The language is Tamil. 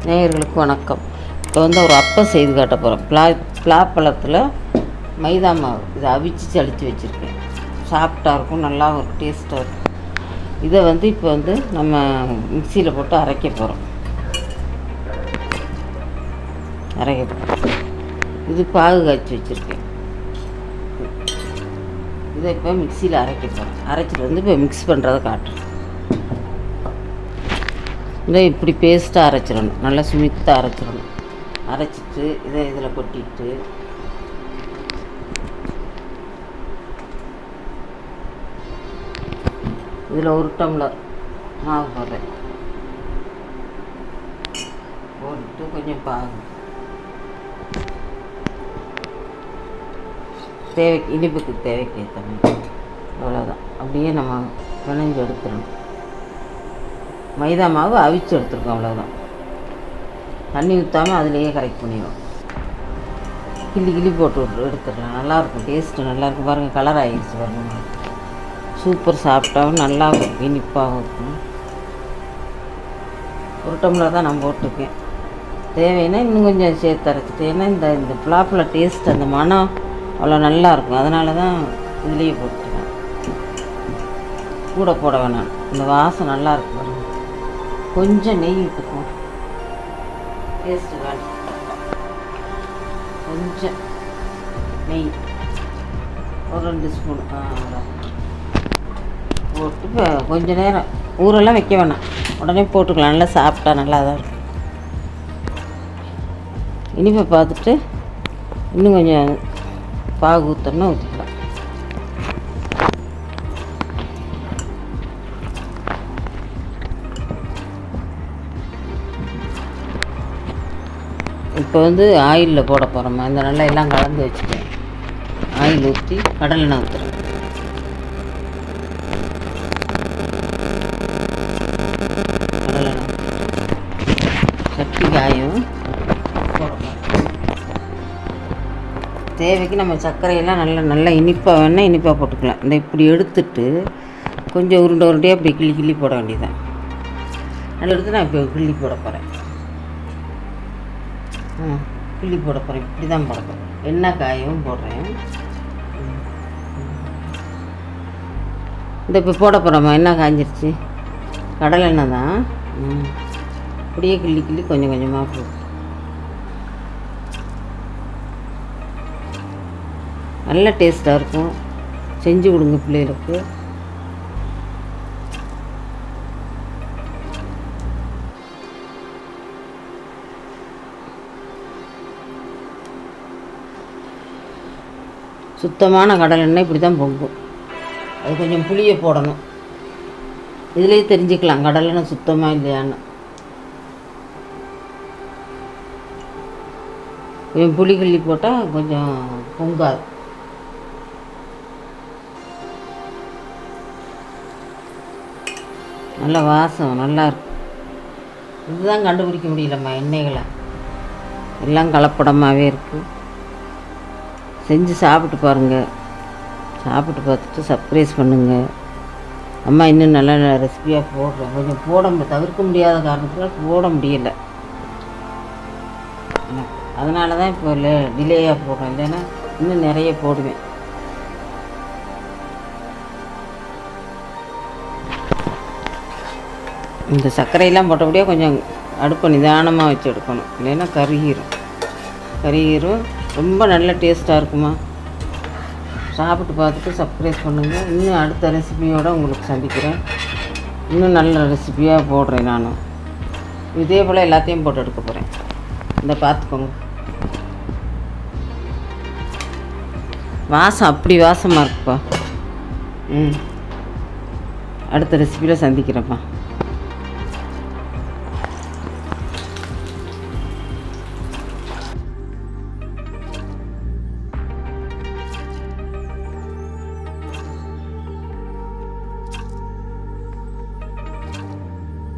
நேயர்களுக்கு வணக்கம். இப்போ வந்து ஒரு அப்பம் செய்து காட்ட போகிறோம். பலாப்பழத்தில் மைதா மாவு இதை அவிச்சு சளிச்சு வச்சுருக்கேன். சாஃப்டாக இருக்கும், நல்லா ஒரு டேஸ்ட்டாக இருக்கும். இதை வந்து இப்போ வந்து நம்ம மிக்சியில் போட்டு அரைக்க போகிறோம். இது பாகு காய்ச்சி வச்சுருக்கேன். இதை இப்போ மிக்சியில் அரைக்க போகிறோம். அரைச்சிட்டு வந்து இப்போ மிக்ஸ் பண்ணுறதை காட்டுறேன். இதை இப்படி பேஸ்ட்டாக அரைச்சிடணும், நல்லா சுமித்தாக அரைச்சிடணும். அரைச்சிட்டு இதை இதில் கொட்டிட்டு இதில் ஒரு டம்ளர் மாவு போடுறேன். போட்டு கொஞ்சம் பாகு இனிப்புக்கு தேவைக்கு ஏற்ற மாதிரி அவ்வளோதான். அப்படியே நம்ம பிணைஞ்சு எடுத்துடணும். மைதா மாவு அவிச்சு எடுத்துருக்கோம், அவ்வளோதான். தண்ணி ஊற்றாமல் அதிலேயே கரெக்ட் பண்ணிடுவோம். கிள்ளி போட்டு எடுத்துடலாம். நல்லாயிருக்கும், டேஸ்ட்டு நல்லாயிருக்கும். பாருங்கள், கலர் ஆகிடுச்சு பாருங்கள். சூப்பர் சாஃப்டாகவும் நல்லா இனிப்பாகவும் இருக்கும். ஒரு டம்ளர் தான் நான் போட்டிருக்கேன். தேவைன்னா இன்னும் கொஞ்சம் சேர்த்து அரைச்சிட்டு, ஏன்னா இந்த பலாப்பழ டேஸ்ட் அந்த மனம் அவ்வளோ நல்லாயிருக்கும். அதனால தான் இதுலேயே போட்டுருக்கேன். கூட போட வேணாம், இந்த வாசம் நல்லாயிருக்கும். பாருங்கள், கொஞ்சம் நெய் விட்டுக்கும், டேஸ்ட்டு வேணும். கொஞ்சம் நெய் ஒரு 2 ஸ்பூன் போட்டு இப்போ கொஞ்சம் நேரம் ஊரெல்லாம் வைக்க வேணாம், உடனே போட்டுக்கலாம். நல்லா சாப்பிட்டா நல்லா தான் இருக்கும். இனிப்பை பார்த்துட்டு இன்னும் கொஞ்சம் பாகு ஊற்றணும்னா ஊற்றிக்கலாம். இப்போ வந்து ஆயிலில் போட போகிறோம்மா. இந்த நல்லா எல்லாம் கலந்து வச்சுக்கேன். ஆயில் ஊற்றி கடலெண்ணெய் ஊற்றுறேன். கடலெண்ணெய் சட்டி காயும் தேவைக்கு நம்ம சர்க்கரையெல்லாம் நல்லா இனிப்பாக வேணால் இனிப்பாக போட்டுக்கலாம். இந்த இப்படி எடுத்துட்டு கொஞ்சம் உருண்டையாக இப்படி கிள்ளி போட வேண்டியதான். நல்லா எடுத்து நான் இப்போ கிள்ளி போட போகிறேன். கிள்ளி போட போகிறேன். இப்படி தான் போட போகிறேன். எண்ணெய் காயவும் போடுறேன். இந்த இப்போ போட போகிறோம்மா. எண்ணெய் காய்ஞ்சிருச்சு, கடலை எண்ணெய் தான். இப்படியே கிள்ளி கொஞ்சம் கொஞ்சமாக போடு. நல்ல டேஸ்ட்டாக இருக்கும். செஞ்சு கொடுங்க பிள்ளைகளுக்கு. சுத்தமான கடலை எண்ணெய் இப்படி தான் பொங்கும். அது கொஞ்சம் புளியை போடணும். இதுலேயே தெரிஞ்சுக்கலாம் கடலை எண்ணெய் சுத்தமாக இல்லையான்னு. கொஞ்சம் புளி கிள்ளி போட்டால் கொஞ்சம் பொங்காது. நல்ல வாசம் நல்லாயிருக்கும். இதுதான் கண்டுபிடிக்க முடியலம்மா எண்ணெய்களை. எல்லாம் கலப்படமாகவே இருக்குது. செஞ்சு சாப்பிட்டு பாருங்கள். சாப்பிட்டு பார்த்துட்டு சர்ப்ரைஸ் பண்ணுங்கள். அம்மா இன்னும் நல்ல ரெசிபியாக போடுறேன். கொஞ்சம் தவிர்க்க முடியாத காரணத்தில் போட முடியலை. அதனால தான் இப்போ டிலேயாக போடுறேன். இல்லைன்னா இன்னும் நிறைய போடுவேன். இந்த சர்க்கரையெல்லாம் போட்டபடியே கொஞ்சம் அடுப்பை நிதானமாக வச்சு எடுக்கணும், இல்லைன்னா கருகிரும். ரொம்ப நல்ல டேஸ்ட்டாக இருக்குமா. சாப்பிட்டு பார்த்துட்டு சர்ப்ரைஸ் பண்ணுங்கள். இன்னும் அடுத்த ரெசிபியோடு உங்களுக்கு சந்திக்கிறேன். இன்னும் நல்ல ரெசிபியாக போடுறேன். நானும் இதே போல் எல்லாத்தையும் போட்டு எடுக்க போகிறேன். இந்த பார்த்துக்கோங்க, வாசம் அப்படி வாசமாக இருக்குப்பா. அடுத்த ரெசிபியில் சந்திக்கிறேன்ப்பா.